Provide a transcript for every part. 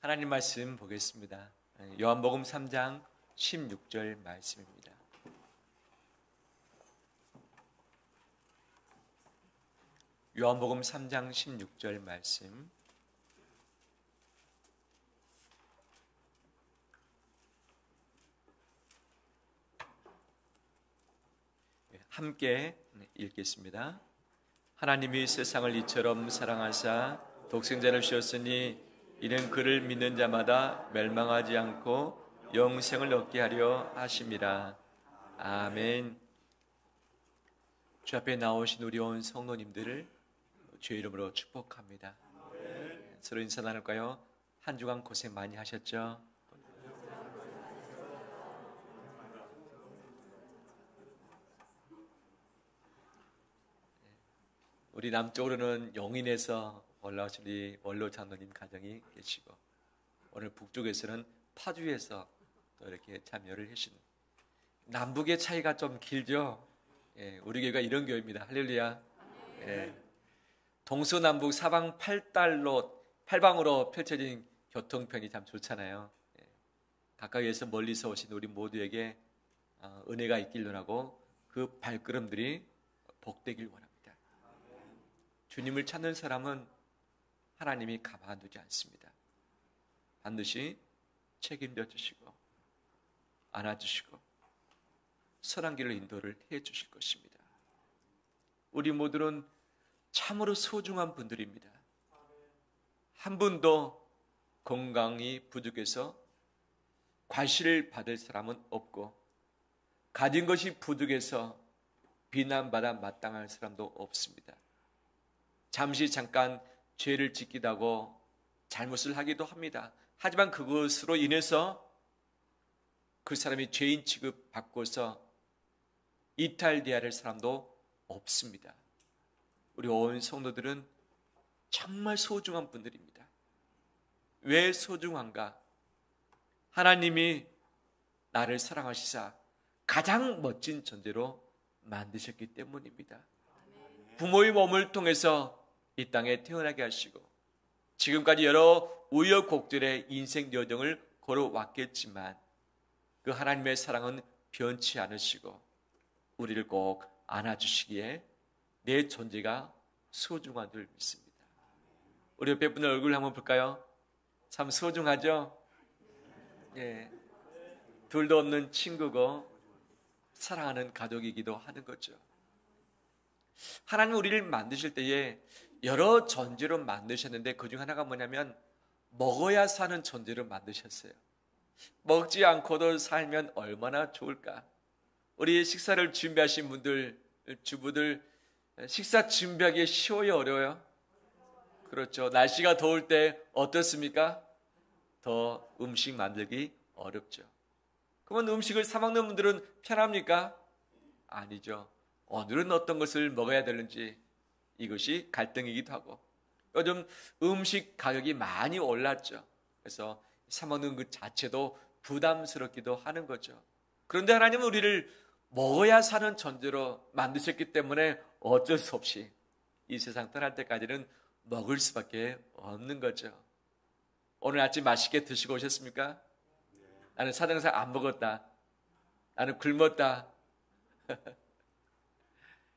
하나님 말씀 보겠습니다. 요한복음 3장 16절 말씀입니다. 요한복음 3장 16절 말씀. 함께 읽겠습니다. 하나님이 세상을 이처럼 사랑하사 독생자를 주셨으니 이는 그를 믿는 자마다 멸망하지 않고 영생을 얻게 하려 하심이라. 아멘. 주 앞에 나오신 우리 온 성도님들을 주의 이름으로 축복합니다. 서로 인사 나눌까요? 한 주간 고생 많이 하셨죠? 우리 남쪽으로는 용인에서 올라오신 우리 원로 장로님 가정이 계시고, 오늘 북쪽에서는 파주에서 또 이렇게 참여를 하시는, 남북의 차이가 좀 길죠? 우리 교회가 이런 교회입니다. 할렐루야. 동서남북 사방 팔방으로 펼쳐진 교통편이 참 좋잖아요. 가까이에서 멀리서 오신 우리 모두에게 은혜가 있길 원하고 그 발걸음들이 복되길 원합니다. 주님을 찾는 사람은 하나님이 가만두지 않습니다. 반드시 책임져 주시고 안아주시고 선한 길로 인도를 해주실 것입니다. 우리 모두는 참으로 소중한 분들입니다. 한 분도 건강이 부족해서 과시를 받을 사람은 없고, 가진 것이 부족해서 비난받아 마땅할 사람도 없습니다. 잠깐 죄를 짓기도 하고 잘못을 하기도 합니다. 하지만 그것으로 인해서 그 사람이 죄인 취급받고서 이탈되어야 할 사람도 없습니다. 우리 온 성도들은 정말 소중한 분들입니다. 왜 소중한가? 하나님이 나를 사랑하시사 가장 멋진 존재로 만드셨기 때문입니다. 부모의 몸을 통해서 이 땅에 태어나게 하시고, 지금까지 여러 우여곡절의 인생 여정을 걸어왔겠지만 그 하나님의 사랑은 변치 않으시고 우리를 꼭 안아주시기에 내 존재가 소중한 줄 믿습니다. 우리 옆에 분의 얼굴 한번 볼까요? 참 소중하죠? 둘도 없는 친구고 사랑하는 가족이기도 하는 거죠. 하나님 우리를 만드실 때에 여러 존재로 만드셨는데 그중 하나가 뭐냐면 먹어야 사는 존재로 만드셨어요. 먹지 않고도 살면 얼마나 좋을까? 우리 식사를 준비하신 분들, 주부들, 식사 준비하기 쉬워요, 어려워요? 그렇죠. 날씨가 더울 때 어떻습니까? 더 음식 만들기 어렵죠. 그러면 음식을 사 먹는 분들은 편합니까? 아니죠. 오늘은 어떤 것을 먹어야 되는지 이것이 갈등이기도 하고, 요즘 음식 가격이 많이 올랐죠. 그래서 사 먹는 것 자체도 부담스럽기도 하는 거죠. 그런데 하나님은 우리를 먹어야 사는 존재로 만드셨기 때문에 어쩔 수 없이 이 세상 떠날 때까지는 먹을 수밖에 없는 거죠. 오늘 아침 맛있게 드시고 오셨습니까? 나는 사정상 안 먹었다. 나는 굶었다.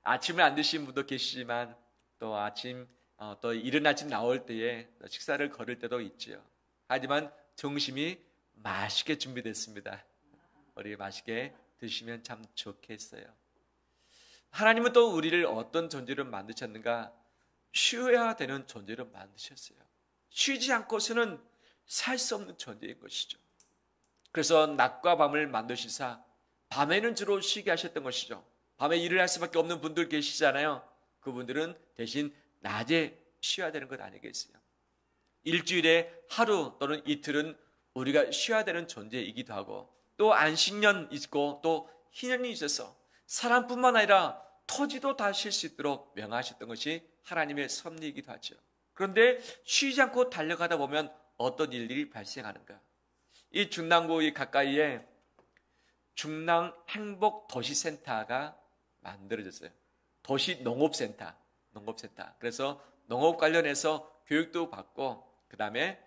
아침을 안 드신 분도 계시지만 또 또 이른 아침 나올 때에 식사를 거를 때도 있지요. 하지만 점심이 맛있게 준비됐습니다. 우리 맛있게 드시면 참 좋겠어요. 하나님은 또 우리를 어떤 존재로 만드셨는가? 쉬어야 되는 존재로 만드셨어요. 쉬지 않고서는 살 수 없는 존재인 것이죠. 그래서 낮과 밤을 만드시사 밤에는 주로 쉬게 하셨던 것이죠. 밤에 일을 할 수밖에 없는 분들 계시잖아요. 그분들은 대신 낮에 쉬어야 되는 것 아니겠어요? 일주일에 하루 또는 이틀은 우리가 쉬어야 되는 존재이기도 하고, 또 안식년 있고 또 희년이 있어서 사람뿐만 아니라 토지도 다 쉴 수 있도록 명하셨던 것이 하나님의 섭리이기도 하죠. 그런데 쉬지 않고 달려가다 보면 어떤 일들이 발생하는가? 이 중랑구 가까이에 중랑행복도시센터가 만들어졌어요. 도시농업센터. 그래서 농업 관련해서 교육도 받고, 그 다음에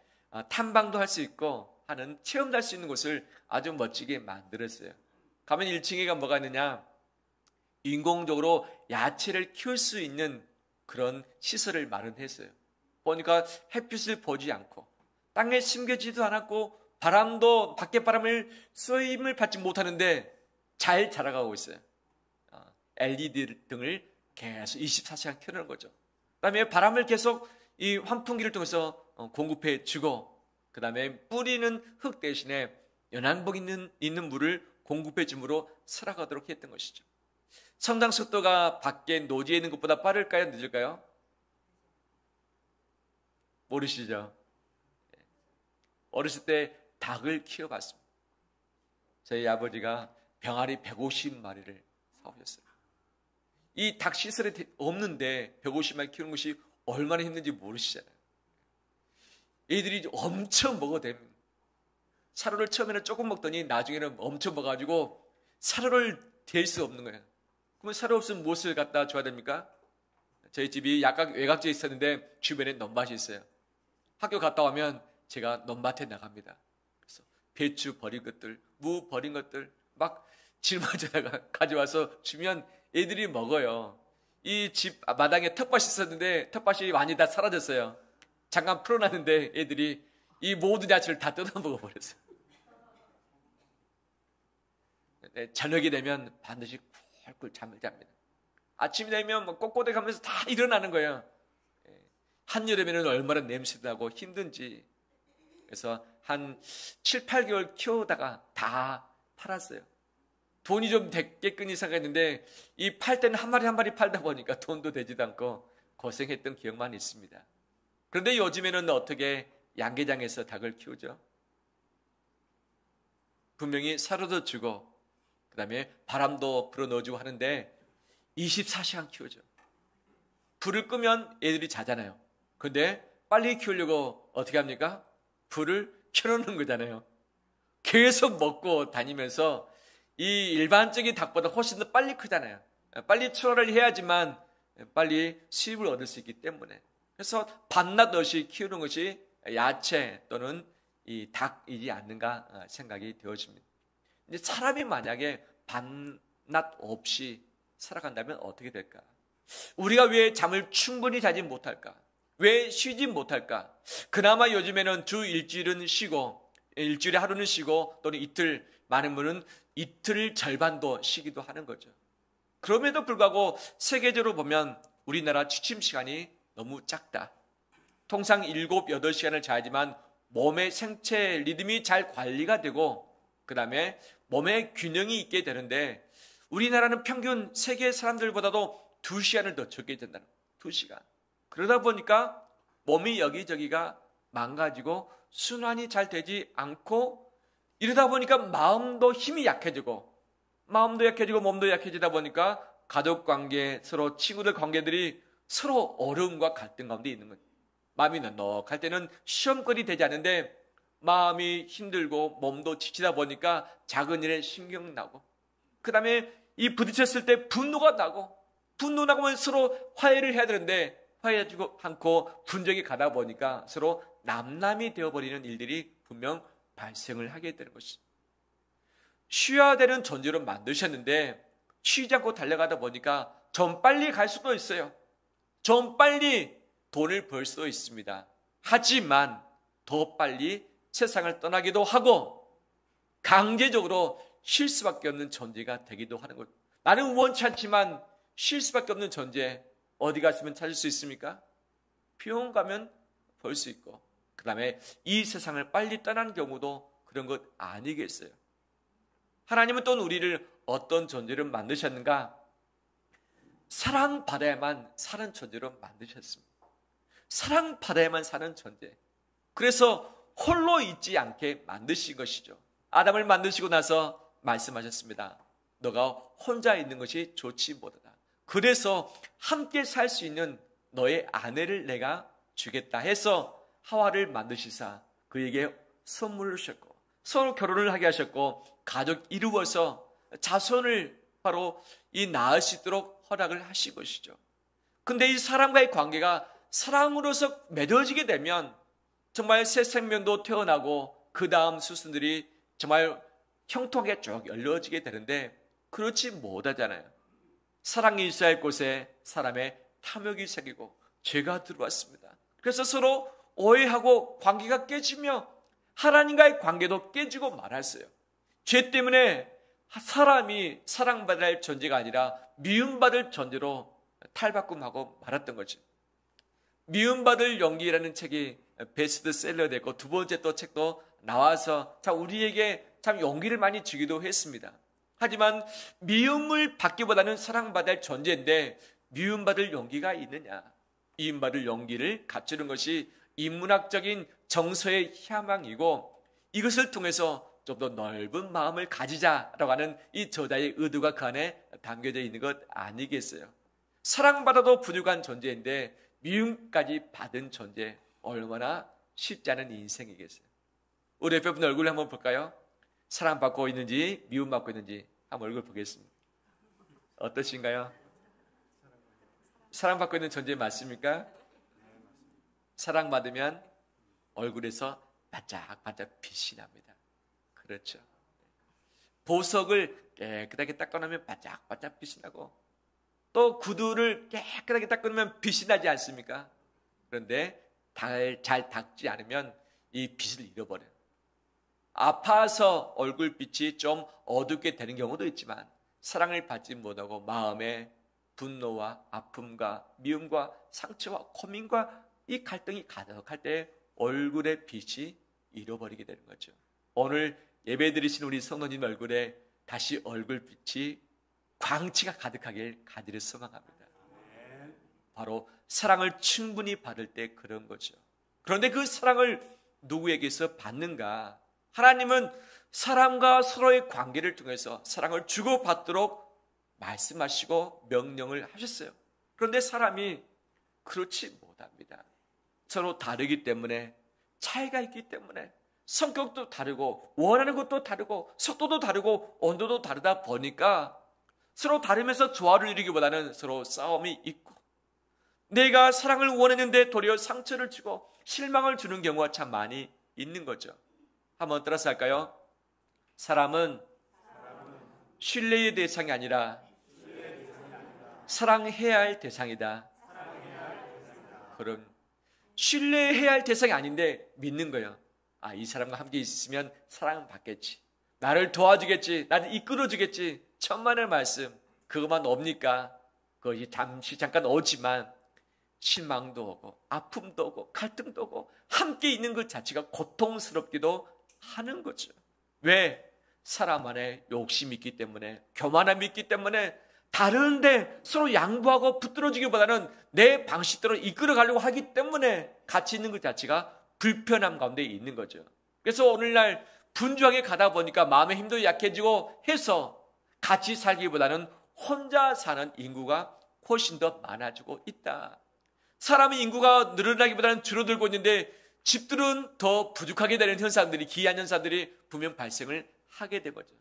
탐방도 할 수 있고 하는 체험도 할 수 있는 곳을 아주 멋지게 만들었어요. 가면 1층에가 뭐가 있느냐? 인공적으로 야채를 키울 수 있는 그런 시설을 마련했어요. 보니까 햇빛을 보지 않고 땅에 심겨지도 않았고 바람도 밖에 바람을 쏘임을 받지 못하는데 잘 자라가고 있어요. LED 등을 계속 24시간 켜놓은 거죠. 그다음에 바람을 계속 이 환풍기를 통해서 공급해 주고, 그다음에 뿌리는 흙 대신에 영양분 있는 물을 공급해 줌으로 살아가도록 했던 것이죠. 성장 속도가 밖에 노지에 있는 것보다 빠를까요? 늦을까요? 모르시죠? 어렸을 때 닭을 키워봤습니다. 저희 아버지가 병아리 150마리를 사오셨어요. 이 닭 시설이 없는데 150마리 키우는 것이 얼마나 힘든지 모르시잖아요. 애들이 엄청 먹어댑니다. 사료를 처음에는 조금 먹더니 나중에는 엄청 먹어가지고 사료를 댈 수 없는 거예요. 그러면 사료 없으면 무엇을 갖다 줘야 됩니까? 저희 집이 약간 외곽지에 있었는데 주변에 논밭이 있어요. 학교 갔다 오면 제가 논밭에 나갑니다. 그래서 배추 버린 것들, 무 버린 것들 막 짊어져다가 가져와서 주면 애들이 먹어요. 이 집 마당에 텃밭이 있었는데 텃밭이 많이 다 사라졌어요. 잠깐 풀어놨는데 애들이 이 모든 야채를 다 뜯어 먹어버렸어요. 저녁이 되면 반드시 꿀꿀 잠을 잡니다. 아침이 되면 꼿꼿해 가면서 다 일어나는 거예요. 한여름에는 얼마나 냄새나고 힘든지. 그래서 한 7, 8개월 키우다가 다 팔았어요. 돈이 좀 됐겠거니 생각했는데 이 팔 때는 한 마리 한 마리 팔다 보니까 돈도 되지도 않고 고생했던 기억만 있습니다. 그런데 요즘에는 어떻게 양계장에서 닭을 키우죠? 분명히 사료도 주고 그 다음에 바람도 불어넣어주고 하는데 24시간 키우죠. 불을 끄면 애들이 자잖아요. 근데 빨리 키우려고 어떻게 합니까? 불을 켜놓는 거잖아요. 계속 먹고 다니면서 이 일반적인 닭보다 훨씬 더 빨리 크잖아요. 빨리 출하를 해야지만 빨리 수입을 얻을 수 있기 때문에. 그래서 밤낮 없이 키우는 것이 야채 또는 이 닭이지 않는가 생각이 되어집니다. 이제 사람이 만약에 밤낮 없이 살아간다면 어떻게 될까? 우리가 왜 잠을 충분히 자지 못할까? 왜 쉬지 못할까? 그나마 요즘에는 주 일주일은 쉬고 일주일에 하루는 쉬고 또는 이틀, 많은 분은 이틀 절반도 쉬기도 하는 거죠. 그럼에도 불구하고 세계적으로 보면 우리나라 취침 시간이 너무 작다. 통상 7, 8시간을 자야지만 몸의 생체 리듬이 잘 관리가 되고 그 다음에 몸의 균형이 있게 되는데 우리나라는 평균 세계 사람들보다도 2시간을 더 적게 된다는 거예요. 2시간. 그러다 보니까 몸이 여기저기가 망가지고 순환이 잘 되지 않고 이러다 보니까 마음도 힘이 약해지고 마음도 약해지고 몸도 약해지다 보니까 가족 관계, 서로 친구들 관계들이 서로 어려움과 갈등 가운데 있는 거예요. 마음이 넉넉할 때는 시험거리 되지 않는데 마음이 힘들고 몸도 지치다 보니까 작은 일에 신경 나고 그 다음에 이 부딪혔을 때 분노가 나고 분노 나고 서로 화해를 해야 되는데 화해하지 않고 분쟁이 가다 보니까 서로 남남이 되어버리는 일들이 분명 발생을 하게 되는 것입니다. 쉬어야 되는 존재로 만드셨는데 쉬지 않고 달려가다 보니까 좀 빨리 갈 수도 있어요. 좀 빨리 돈을 벌 수도 있습니다. 하지만 더 빨리 세상을 떠나기도 하고 강제적으로 쉴 수밖에 없는 존재가 되기도 하는 것. 나는 원치 않지만 쉴 수밖에 없는 존재 어디 갔으면 찾을 수 있습니까? 병원 가면 볼 수 있고 그 다음에 이 세상을 빨리 떠나는 경우도 그런 것 아니겠어요? 하나님은 또 우리를 어떤 존재로 만드셨는가? 사랑받아야만 사는 존재로 만드셨습니다. 사랑받아야만 사는 존재. 그래서 홀로 있지 않게 만드신 것이죠. 아담을 만드시고 나서 말씀하셨습니다. 너가 혼자 있는 것이 좋지 못하다. 그래서 함께 살 수 있는 너의 아내를 내가 주겠다 해서 하와를 만드시사 그에게 선물을 주셨고 서로 결혼을 하게 하셨고 가족 이루어서 자손을 바로 이 낳을 수 있도록 허락을 하신 것이죠. 근데 이 사람과의 관계가 사랑으로서 맺어지게 되면 정말 새 생명도 태어나고 그 다음 수순들이 정말 형통하게 쭉 열려지게 되는데 그렇지 못하잖아요. 사랑이 있어야 할 곳에 사람의 탐욕이 생기고 죄가 들어왔습니다. 그래서 서로 오해하고 관계가 깨지며 하나님과의 관계도 깨지고 말았어요. 죄 때문에 사람이 사랑받아야 할 존재가 아니라 미움받을 존재로 탈바꿈하고 말았던 거죠. 미움받을 용기라는 책이 베스트셀러 됐고 두 번째 또 책도 나와서 참 우리에게 참 용기를 많이 주기도 했습니다. 하지만 미움을 받기보다는 사랑받을 존재인데 미움받을 용기가 있느냐? 미움받을 용기를 갖추는 것이 인문학적인 정서의 희망이고 이것을 통해서 좀 더 넓은 마음을 가지자라고 하는 이 저자의 의도가 그 안에 담겨져 있는 것 아니겠어요? 사랑받아도 부족한 존재인데 미움까지 받은 존재 얼마나 쉽지 않은 인생이겠어요? 우리 옆에 분 얼굴 한번 볼까요? 사랑받고 있는지 미움받고 있는지 한번 얼굴 보겠습니다. 어떠신가요? 사랑받고 있는 존재 맞습니까? 사랑받으면 얼굴에서 반짝반짝 빛이 납니다. 그렇죠. 보석을 깨끗하게 닦아놓으면 반짝반짝 빛이 나고 또 구두를 깨끗하게 닦아놓으면 빛이 나지 않습니까? 그런데 잘 닦지 않으면 이 빛을 잃어버려요. 아파서 얼굴빛이 좀 어둡게 되는 경우도 있지만 사랑을 받지 못하고 마음에 분노와 아픔과 미움과 상처와 고민과 이 갈등이 가득할 때 얼굴의 빛이 잃어버리게 되는 거죠. 오늘 예배드리신 우리 성도님 얼굴에 다시 얼굴빛이 광채가 가득하길 간절히 소망합니다. 바로 사랑을 충분히 받을 때 그런 거죠. 그런데 그 사랑을 누구에게서 받는가? 하나님은 사람과 서로의 관계를 통해서 사랑을 주고받도록 말씀하시고 명령을 하셨어요. 그런데 사람이 그렇지 못합니다. 서로 다르기 때문에 차이가 있기 때문에 성격도 다르고 원하는 것도 다르고 속도도 다르고 온도도 다르다 보니까 서로 다르면서 조화를 이루기보다는 서로 싸움이 있고 내가 사랑을 원했는데 도리어 상처를 주고 실망을 주는 경우가 참 많이 있는 거죠. 한번 따라서 할까요? 사람은 신뢰의 대상이 아니라 사랑해야 할 대상이다. 그럼 신뢰해야 할 대상이 아닌데 믿는 거예요. 아, 이 사람과 함께 있으면 사랑은 받겠지. 나를 도와주겠지. 나를 이끌어주겠지. 천만의 말씀. 그것만 옵니까? 그것이 잠깐 오지만 실망도 오고 아픔도 오고 갈등도 오고 함께 있는 것 자체가 고통스럽기도 하는 거죠. 왜? 사람 안에 욕심이 있기 때문에 교만함이 있기 때문에 다른데 서로 양보하고 붙들어주기보다는 내 방식대로 이끌어가려고 하기 때문에 같이 있는 것 자체가 불편함 가운데 있는 거죠. 그래서 오늘날 분주하게 가다 보니까 마음의 힘도 약해지고 해서 같이 살기보다는 혼자 사는 인구가 훨씬 더 많아지고 있다. 사람의 인구가 늘어나기보다는 줄어들고 있는데 집들은 더 부족하게 되는 현상들이 기이한 현상들이 분명 발생을 하게 된 거죠.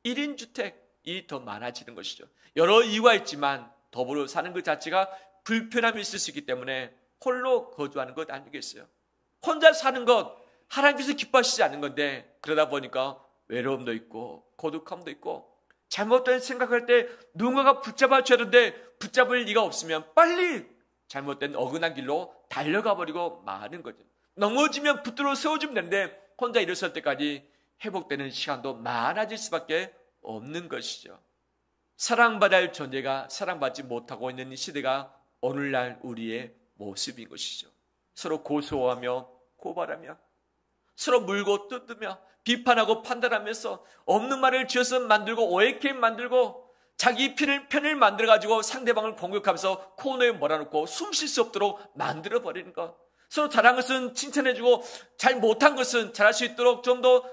1인 주택이 더 많아지는 것이죠. 여러 이유가 있지만 더불어 사는 것 자체가 불편함이 있을 수 있기 때문에 홀로 거주하는 것 아니겠어요? 혼자 사는 것 하나님께서 기뻐하시지 않는 건데 그러다 보니까 외로움도 있고 고독함도 있고 잘못된 생각할 때 누군가가 붙잡아 줘야 되는데 붙잡을 리가 없으면 빨리 잘못된 어긋난 길로 달려가 버리고 마는 거죠. 넘어지면 붙들어 세워주면 되는데 혼자 일어설 때까지 회복되는 시간도 많아질 수밖에 없는 것이죠. 사랑받아야 할 존재가 사랑받지 못하고 있는 이 시대가 오늘날 우리의 모습인 것이죠. 서로 고소하며 고발하며 서로 물고 뜯으며 비판하고 판단하면서 없는 말을 지어서 만들고 오해케 만들고 자기 편을 만들어가지고 상대방을 공격하면서 코너에 몰아넣고 숨 쉴 수 없도록 만들어버리는 것. 서로 잘한 것은 칭찬해주고 잘 못한 것은 잘할 수 있도록 좀 더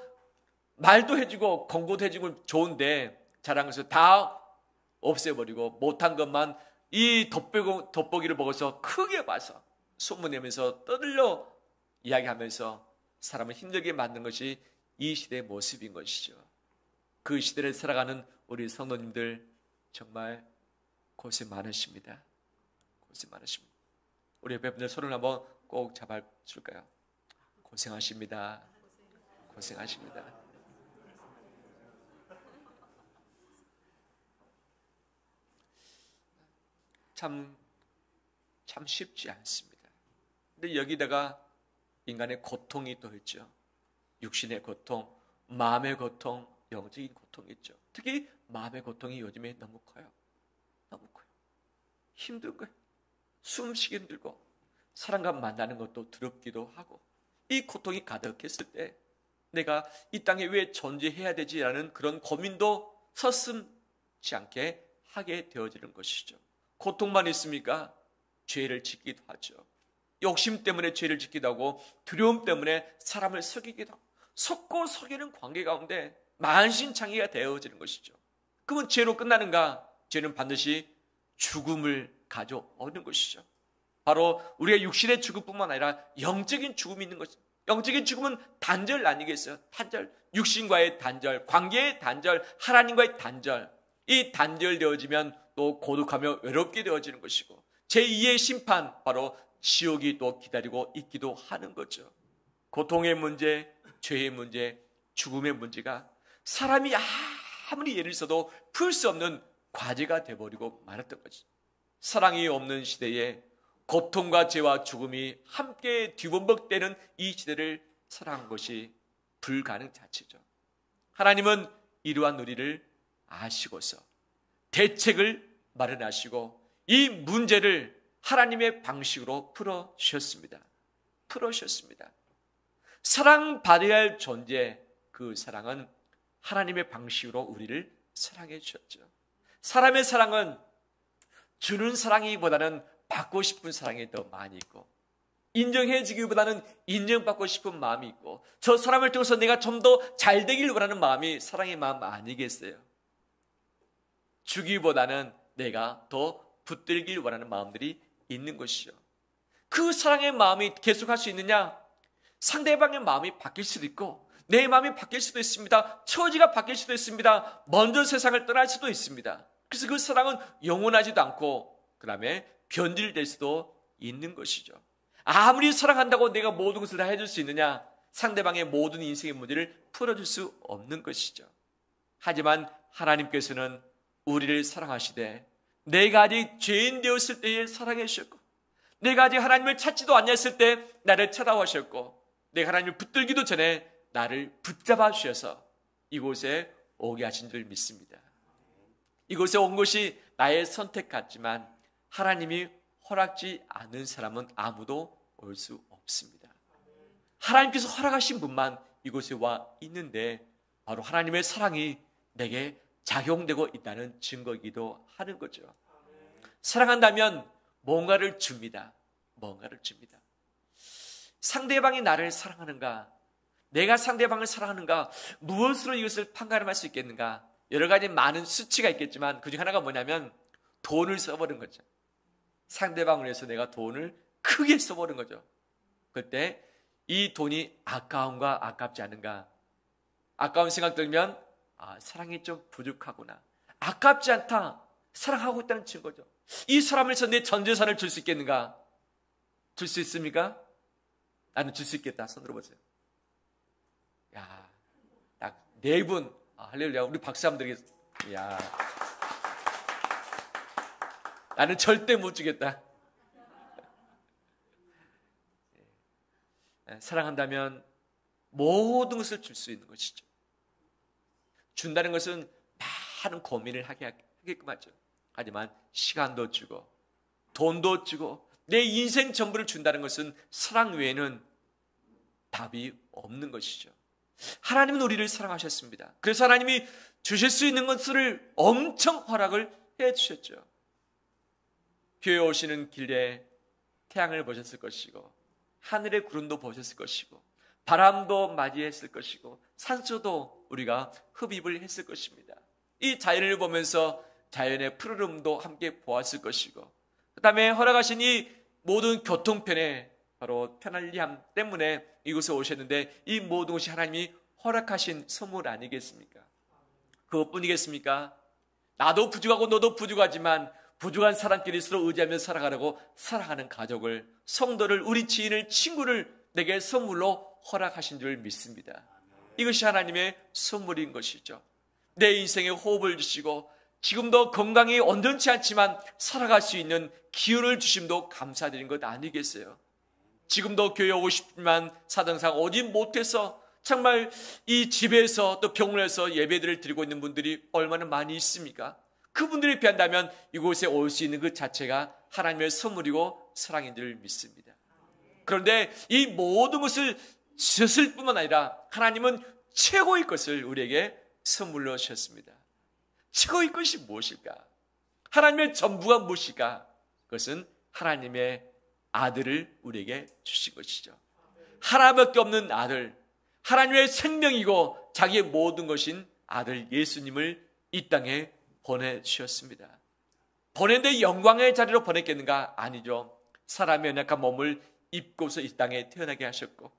말도 해주고 권고도 해주고 좋은데 잘한 것을 다 없애버리고 못한 것만 이 돋보기를 먹어서 크게 봐서 소문내면서 떠들려 이야기하면서 사람을 힘들게 만든 것이 이 시대의 모습인 것이죠. 그 시대를 살아가는 우리 성도님들 정말 고생 많으십니다. 고생 많으십니다. 우리 옆에 분들 손을 한번 꼭 잡아줄까요? 고생하십니다. 고생하십니다. 참 쉽지 않습니다. 근데 여기다가 인간의 고통이 또 있죠. 육신의 고통, 마음의 고통, 영적인 고통이 있죠. 특히 마음의 고통이 요즘에 너무 커요. 너무 커요. 힘든 거예요. 숨쉬기 힘들고 사람과 만나는 것도 두렵기도 하고, 이 고통이 가득했을 때 내가 이 땅에 왜 존재해야 되지라는 그런 고민도 서슴지 않게 하게 되어지는 것이죠. 고통만 있습니까? 죄를 짓기도 하죠. 욕심 때문에 죄를 짓기도 하고, 두려움 때문에 사람을 속이기도 하고, 속고 속이는 관계 가운데 만신창이가 되어지는 것이죠. 그러면 죄로 끝나는가? 죄는 반드시 죽음을 가져오는 것이죠. 바로 우리가 육신의 죽음뿐만 아니라 영적인 죽음이 있는 것이죠. 영적인 죽음은 단절 아니겠어요? 단절, 육신과의 단절, 관계의 단절, 하나님과의 단절. 이 단절되어지면 또 고독하며 외롭게 되어지는 것이고, 제2의 심판, 바로 지옥이 또 기다리고 있기도 하는 거죠. 고통의 문제, 죄의 문제, 죽음의 문제가 사람이 아무리 예를 써도 풀 수 없는 과제가 되어버리고 말았던 거지. 사랑이 없는 시대에 고통과 죄와 죽음이 함께 뒤범벅되는 이 시대를 살아간 것이 불가능 자체죠. 하나님은 이러한 우리를 아시고서 대책을 마련하시고 이 문제를 하나님의 방식으로 풀어주셨습니다. 사랑받아야 할 존재, 그 사랑은 하나님의 방식으로 우리를 사랑해 주셨죠. 사람의 사랑은 주는 사랑이보다는 받고 싶은 사랑이 더 많이 있고, 인정해 주기보다는 인정받고 싶은 마음이 있고, 저 사람을 통해서 내가 좀 더 잘 되길 원하는 마음이 사랑의 마음 아니겠어요? 주기보다는 내가 더 붙들길 원하는 마음들이 있는 것이죠. 그 사랑의 마음이 계속할 수 있느냐? 상대방의 마음이 바뀔 수도 있고, 내 마음이 바뀔 수도 있습니다. 처지가 바뀔 수도 있습니다. 먼저 세상을 떠날 수도 있습니다. 그래서 그 사랑은 영원하지도 않고 그 다음에 변질될 수도 있는 것이죠. 아무리 사랑한다고 내가 모든 것을 다 해줄 수 있느냐? 상대방의 모든 인생의 문제를 풀어줄 수 없는 것이죠. 하지만 하나님께서는 우리를 사랑하시되 내가 아직 죄인 되었을 때에 사랑해 주셨고, 내가 아직 하나님을 찾지도 않았을 때 나를 찾아오셨고, 내가 하나님을 붙들기도 전에 나를 붙잡아 주셔서 이곳에 오게 하신 줄 믿습니다. 이곳에 온 것이 나의 선택 같지만 하나님이 허락지 않은 사람은 아무도 올 수 없습니다. 하나님께서 허락하신 분만 이곳에 와 있는데, 바로 하나님의 사랑이 내게 작용되고 있다는 증거이기도 하는 거죠. 사랑한다면 뭔가를 줍니다. 상대방이 나를 사랑하는가? 내가 상대방을 사랑하는가? 무엇으로 이것을 판가름할 수 있겠는가? 여러 가지 많은 수치가 있겠지만 그중 하나가 뭐냐면 돈을 써버린 거죠. 상대방을 위해서 내가 돈을 크게 써버린 거죠. 그때 이 돈이 아까운가 아깝지 않은가? 아까운 생각 들면 사랑이 좀 부족하구나. 아깝지 않다. 사랑하고 있다는 증거죠. 이 사람을 위해서 내 전 재산을 줄 수 있겠는가? 줄 수 있습니까? 나는 줄 수 있겠다. 손 들어보세요. 야, 딱 4분. 할렐루야. 우리 박수 한번 드리겠습니다. 야, 나는 절대 못 주겠다. 사랑한다면 모든 것을 줄 수 있는 것이죠. 준다는 것은 많은 고민을 하게끔 하죠. 하지만 시간도 주고 돈도 주고 내 인생 전부를 준다는 것은 사랑 외에는 답이 없는 것이죠. 하나님은 우리를 사랑하셨습니다. 그래서 하나님이 주실 수 있는 것을 엄청 허락을 해주셨죠. 교회 오시는 길에 태양을 보셨을 것이고, 하늘의 구름도 보셨을 것이고, 바람도 맞이했을 것이고, 산소도 우리가 흡입을 했을 것입니다. 이 자연을 보면서 자연의 푸르름도 함께 보았을 것이고, 그 다음에 허락하신 이 모든 교통편에 바로 편리함 때문에 이곳에 오셨는데, 이 모든 것이 하나님이 허락하신 선물 아니겠습니까? 그것뿐이겠습니까? 나도 부족하고 너도 부족하지만 부족한 사람끼리 서로 의지하며 살아가려고 사랑하는 가족을, 성도를, 우리 지인을, 친구를 내게 선물로 허락하신 줄 믿습니다. 이것이 하나님의 선물인 것이죠. 내 인생에 호흡을 주시고 지금도 건강이 온전치 않지만 살아갈 수 있는 기운을 주심도 감사드린 것 아니겠어요? 지금도 교회 오고 싶지만 사정상 오지 못해서 정말 이 집에서 또 병원에서 예배들을 드리고 있는 분들이 얼마나 많이 있습니까? 그분들이 비한다면 이곳에 올 수 있는 그 자체가 하나님의 선물이고 사랑인 줄 믿습니다. 그런데 이 모든 것을 주셨을 뿐만 아니라 하나님은 최고의 것을 우리에게 선물로 주셨습니다. 최고의 것이 무엇일까? 하나님의 전부가 무엇일까? 그것은 하나님의 아들을 우리에게 주신 것이죠. 하나밖에 없는 아들, 하나님의 생명이고 자기의 모든 것인 아들 예수님을 이 땅에 보내주셨습니다. 보냈는데 영광의 자리로 보냈겠는가? 아니죠. 사람의 연약한 몸을 입고서 이 땅에 태어나게 하셨고,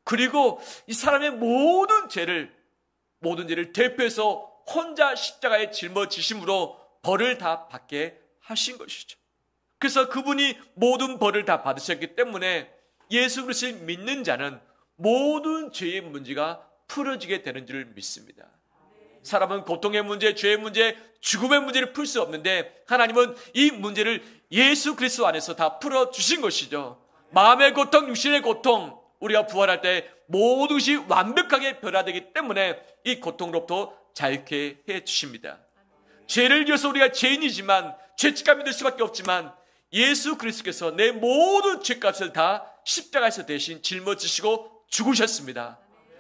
그리고 이 사람의 모든 죄를 대표해서 혼자 십자가에 짊어지심으로 벌을 다 받게 하신 것이죠. 그래서 그분이 모든 벌을 다 받으셨기 때문에 예수 그리스도를 믿는 자는 모든 죄의 문제가 풀어지게 되는 줄 믿습니다. 사람은 고통의 문제, 죄의 문제, 죽음의 문제를 풀 수 없는데 하나님은 이 문제를 예수 그리스도 안에서 다 풀어주신 것이죠. 마음의 고통, 육신의 고통, 우리가 부활할 때 모든 것이 완벽하게 변화되기 때문에 이 고통으로부터 자유케 해주십니다. 죄를 지어서 우리가 죄인이지만 죄책감이 들 수밖에 없지만 예수 그리스도께서 내 모든 죄값을 다 십자가에서 대신 짊어지시고 죽으셨습니다.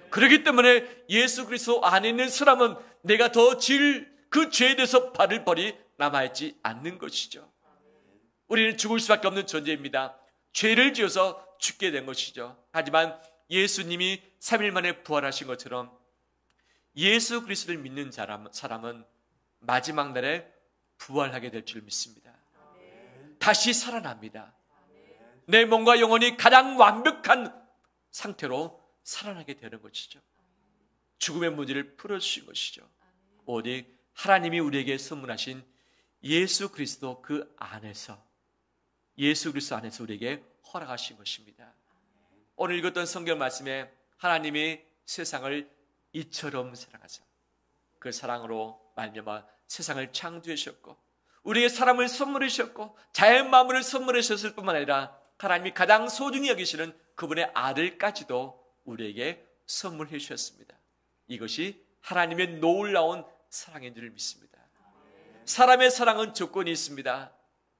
그렇기 때문에 예수 그리스도 안에 있는 사람은 내가 더 질 그 죄에 대해서 받을 벌이 남아있지 않는 것이죠. 우리는 죽을 수밖에 없는 존재입니다. 죄를 지어서 죽게 된 것이죠. 하지만 예수님이 3일 만에 부활하신 것처럼 예수 그리스도를 믿는 사람은 마지막 날에 부활하게 될 줄 믿습니다. 다시 살아납니다. 내 몸과 영혼이 가장 완벽한 상태로 살아나게 되는 것이죠. 죽음의 문제를 풀어주신 것이죠. 오직 하나님이 우리에게 선물하신 예수 그리스도 그 안에서, 예수 그리스도 안에서 우리에게 허락하신 것입니다. 오늘 읽었던 성경 말씀에 하나님이 세상을 이처럼 사랑하사 그 사랑으로 말미암아 세상을 창조하셨고 우리에게 사람을 선물해 주셨고 자연 만물을 선물해 주셨을 뿐만 아니라 하나님이 가장 소중히 여기시는 그분의 아들까지도 우리에게 선물해 주셨습니다. 이것이 하나님의 놀라운 사랑인 줄 믿습니다. 사람의 사랑은 조건이 있습니다.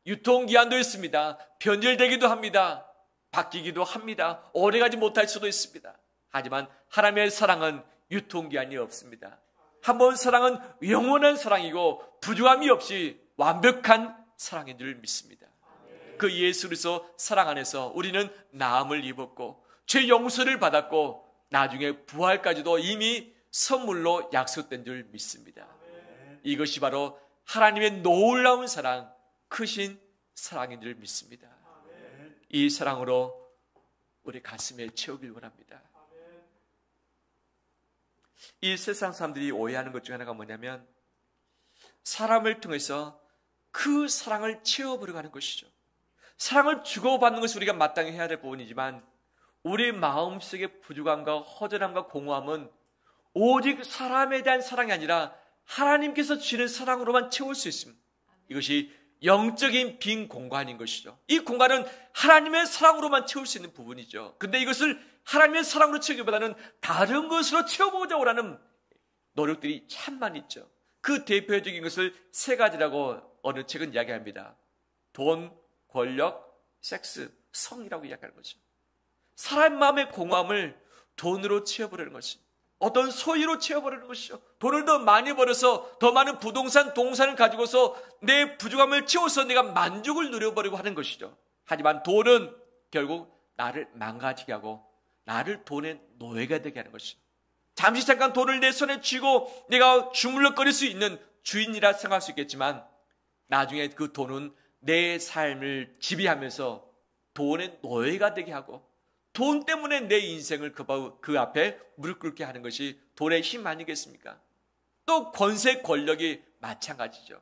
유통기한도 있습니다. 변질되기도 합니다. 바뀌기도 합니다. 오래가지 못할 수도 있습니다. 하지만 하나님의 사랑은 유통기한이 없습니다. 한번 사랑은 영원한 사랑이고 부족함이 없이 완벽한 사랑인 줄 믿습니다. 그 예수 그리스도 사랑 안에서 우리는 나음을 입었고 죄 용서를 받았고 나중에 부활까지도 이미 선물로 약속된 줄 믿습니다. 이것이 바로 하나님의 놀라운 사랑, 크신 사랑인 줄 믿습니다. 이 사랑으로 우리 가슴에 채우길 원합니다. 이 세상 사람들이 오해하는 것 중 하나가 뭐냐면 사람을 통해서 그 사랑을 채워보려고 하는 것이죠. 사랑을 주고받는 것이 우리가 마땅히 해야 될 부분이지만 우리 마음속의 부족함과 허전함과 공허함은 오직 사람에 대한 사랑이 아니라 하나님께서 주시는 사랑으로만 채울 수 있습니다. 이것이 영적인 빈 공간인 것이죠. 이 공간은 하나님의 사랑으로만 채울 수 있는 부분이죠. 근데 이것을 하나님의 사랑으로 채우기보다는 다른 것으로 채워보자고 하는 노력들이 참 많이 있죠. 그 대표적인 것을 세 가지라고 어느 책은 이야기합니다. 돈, 권력, 섹스, 성이라고 이야기하는 거죠. 사람 마음의 공허함을 돈으로 채워버리는 것입니다. 어떤 소유로 채워버리는 것이죠. 돈을 더 많이 벌어서 더 많은 부동산, 동산을 가지고서 내 부족함을 채워서 내가 만족을 누려버리고 하는 것이죠. 하지만 돈은 결국 나를 망가지게 하고 나를 돈의 노예가 되게 하는 것이죠. 잠시 잠깐 돈을 내 손에 쥐고 내가 주물럭거릴 수 있는 주인이라 생각할 수 있겠지만 나중에 그 돈은 내 삶을 지배하면서 돈의 노예가 되게 하고 돈 때문에 내 인생을 그 앞에 무릎 꿇게 하는 것이 돈의 힘 아니겠습니까? 또 권세, 권력이 마찬가지죠.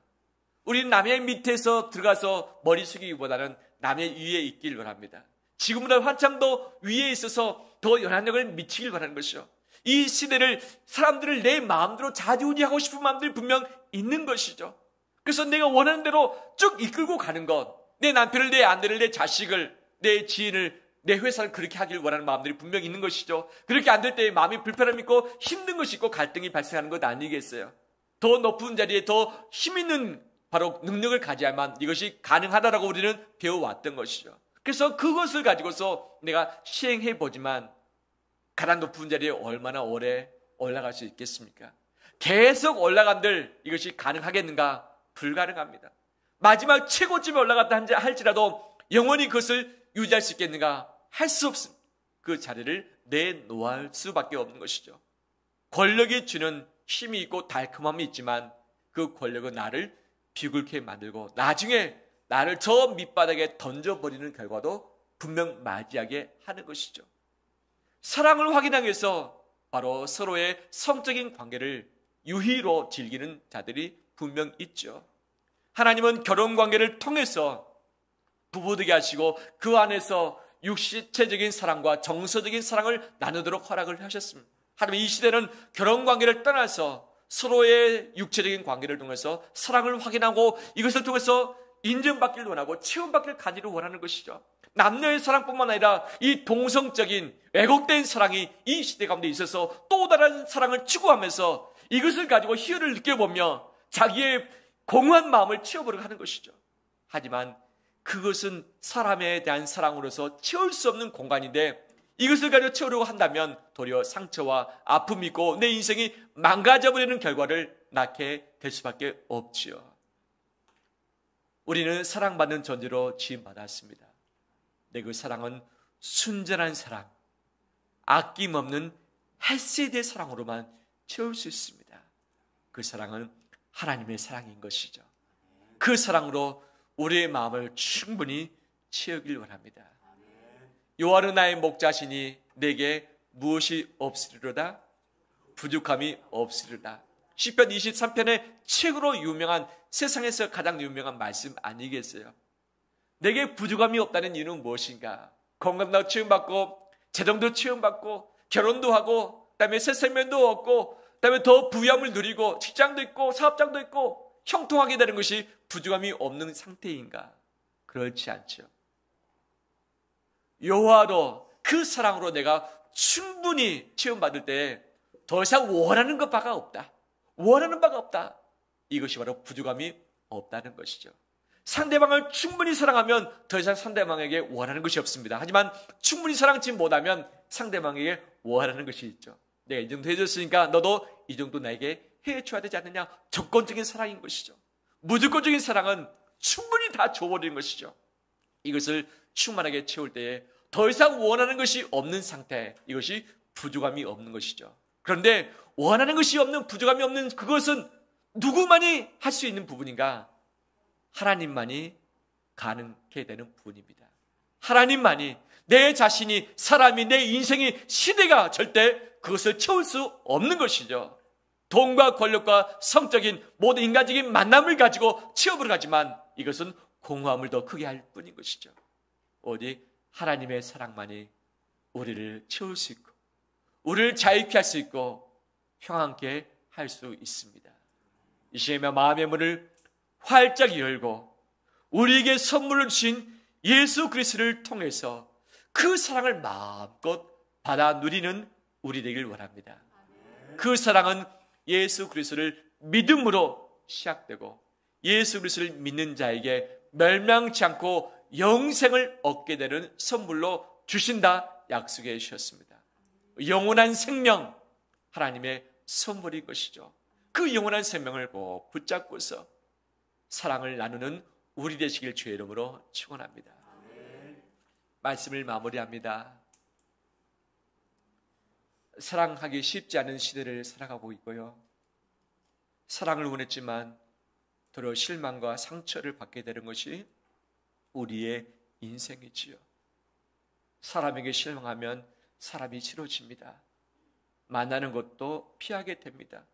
우리는 남의 밑에서 들어가서 머리 숙이기보다는 남의 위에 있길 원합니다. 지금보다 한참 더 위에 있어서 더 영향력을 미치길 바라는 것이죠. 이 시대를 사람들을 내 마음대로 좌지우지하고 싶은 마음들이 분명 있는 것이죠. 그래서 내가 원하는 대로 쭉 이끌고 가는 것, 내 남편을, 내 아내를, 내 자식을, 내 지인을, 내 회사를 그렇게 하길 원하는 마음들이 분명 있는 것이죠. 그렇게 안 될 때 마음이 불편함이 있고 힘든 것이 있고 갈등이 발생하는 것 아니겠어요. 더 높은 자리에 더 힘 있는 바로 능력을 가져야만 이것이 가능하다라고 우리는 배워왔던 것이죠. 그래서 그것을 가지고서 내가 시행해 보지만 가장 높은 자리에 얼마나 오래 올라갈 수 있겠습니까? 계속 올라간들 이것이 가능하겠는가? 불가능합니다. 마지막 최고점에 올라갔다 할지라도 영원히 그것을 유지할 수 있겠는가? 할 수 없습니다. 그 자리를 내놓을 수밖에 없는 것이죠. 권력이 주는 힘이 있고 달콤함이 있지만 그 권력은 나를 비굴게 만들고 나중에 나를 저 밑바닥에 던져버리는 결과도 분명 맞이하게 하는 것이죠. 사랑을 확인하기 위해서 바로 서로의 성적인 관계를 유희로 즐기는 자들이 분명 있죠. 하나님은 결혼관계를 통해서 부부되게 하시고 그 안에서 육체적인 사랑과 정서적인 사랑을 나누도록 허락을 하셨습니다. 하지만 이 시대는 결혼관계를 떠나서 서로의 육체적인 관계를 통해서 사랑을 확인하고 이것을 통해서 인정받기를 원하고 체험받기를 가지를 원하는 것이죠. 남녀의 사랑뿐만 아니라 이 동성적인 왜곡된 사랑이 이 시대 가운데 있어서 또 다른 사랑을 추구하면서 이것을 가지고 희열을 느껴보며 자기의 공허한 마음을 채워보려고 하는 것이죠. 하지만 그것은 사람에 대한 사랑으로서 채울 수 없는 공간인데 이것을 가지고 채우려고 한다면 도리어 상처와 아픔이 있고 내 인생이 망가져버리는 결과를 낳게 될 수밖에 없지요. 우리는 사랑받는 존재로 지음받았습니다. 내 그 사랑은 순전한 사랑, 아낌없는 헤세드의 사랑으로만 채울 수 있습니다. 그 사랑은 하나님의 사랑인 것이죠. 그 사랑으로 우리의 마음을 충분히 채우길 원합니다. 여호와는 나의 목자시니 내게 무엇이 없으리로다? 부족함이 없으리로다. 시편 23편의 책으로 유명한 세상에서 가장 유명한 말씀 아니겠어요? 내게 부족함이 없다는 이유는 무엇인가? 건강도 치유받고 재정도 치유받고 결혼도 하고 그다음에 새 생명도 얻고 그다음에 더 부유함을 누리고 직장도 있고 사업장도 있고 형통하게 되는 것이 부족함이 없는 상태인가? 그렇지 않죠. 여호와도 그 사랑으로 내가 충분히 체험받을 때 더 이상 원하는 것 바가 없다. 원하는 바가 없다. 이것이 바로 부족함이 없다는 것이죠. 상대방을 충분히 사랑하면 더 이상 상대방에게 원하는 것이 없습니다. 하지만 충분히 사랑치 못하면 상대방에게 원하는 것이 있죠. 내가 이 정도 해줬으니까 너도 이 정도 나에게 해줘야 되지 않느냐. 조건적인 사랑인 것이죠. 무조건적인 사랑은 충분히 다 줘버리는 것이죠. 이것을 충만하게 채울 때에 더 이상 원하는 것이 없는 상태, 이것이 부족함이 없는 것이죠. 그런데 원하는 것이 없는, 부족함이 없는 그것은 누구만이 할 수 있는 부분인가? 하나님만이 가능하게 되는 부분입니다. 하나님만이, 내 자신이, 사람이, 내 인생이, 시대가 절대 그것을 채울 수 없는 것이죠. 돈과 권력과 성적인 모든 인간적인 만남을 가지고 채워을 가지만 이것은 공허함을 더 크게 할 뿐인 것이죠. 오직 하나님의 사랑만이 우리를 채울 수 있고 우리를 자유케 할 수 있고 평안케 할 수 있습니다. 이 시간에 마음의 문을 활짝 열고 우리에게 선물을 주신 예수 그리스도를 통해서 그 사랑을 마음껏 받아 누리는 우리 되길 원합니다. 그 사랑은 예수 그리스도를 믿음으로 시작되고 예수 그리스도를 믿는 자에게 멸망치 않고 영생을 얻게 되는 선물로 주신다 약속해 주셨습니다. 영원한 생명, 하나님의 선물인 것이죠. 그 영원한 생명을 꼭 붙잡고서 사랑을 나누는 우리 되시길 주의 이름으로 축원합니다. 말씀을 마무리합니다. 사랑하기 쉽지 않은 시대를 살아가고 있고요. 사랑을 원했지만 도리어 실망과 상처를 받게 되는 것이 우리의 인생이지요. 사람에게 실망하면 사람이 싫어집니다. 만나는 것도 피하게 됩니다.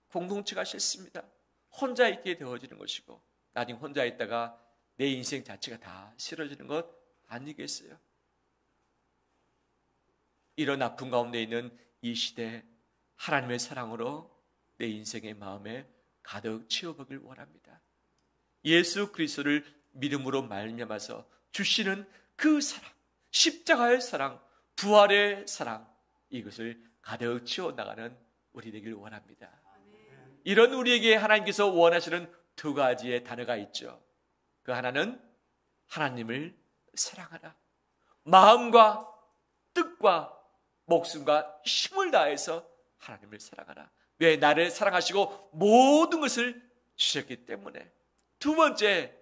공동체가 싫습니다. 혼자 있게 되어지는 것이고 나중에 혼자 있다가 내 인생 자체가 다 싫어지는 것 아니겠어요? 이런 아픔 가운데 있는 이 시대, 하나님의 사랑으로 내 인생의 마음에 가득 채워보길 원합니다. 예수 그리스도를 믿음으로 말미암아서 주시는 그 사랑, 십자가의 사랑, 부활의 사랑, 이것을 가득 채워나가는 우리 되길 원합니다. 이런 우리에게 하나님께서 원하시는 두 가지의 단어가 있죠. 그 하나는 하나님을 사랑하라. 마음과 뜻과 목숨과 힘을 다해서 하나님을 사랑하라. 왜? 나를 사랑하시고 모든 것을 주셨기 때문에. 두 번째,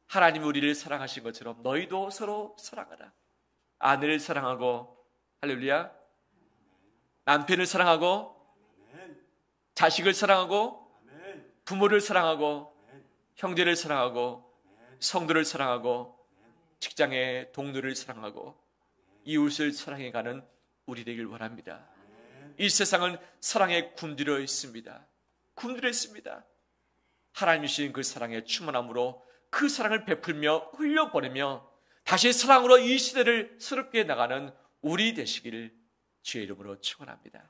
하나님 우리를 사랑하신 것처럼 너희도 서로 사랑하라. 아내를 사랑하고, 할렐루야, 남편을 사랑하고, 자식을 사랑하고, 부모를 사랑하고, 형제를 사랑하고, 성도를 사랑하고, 직장의 동료를 사랑하고, 이웃을 사랑해가는 우리 되길 원합니다. 이 세상은 사랑에 굶주려 있습니다. 굶주려 있습니다. 하나님 주신 그 사랑에 충만함으로 그 사랑을 베풀며 흘려보내며 다시 사랑으로 이 시대를 새롭게 나가는 우리 되시기를 주의 이름으로 축원합니다.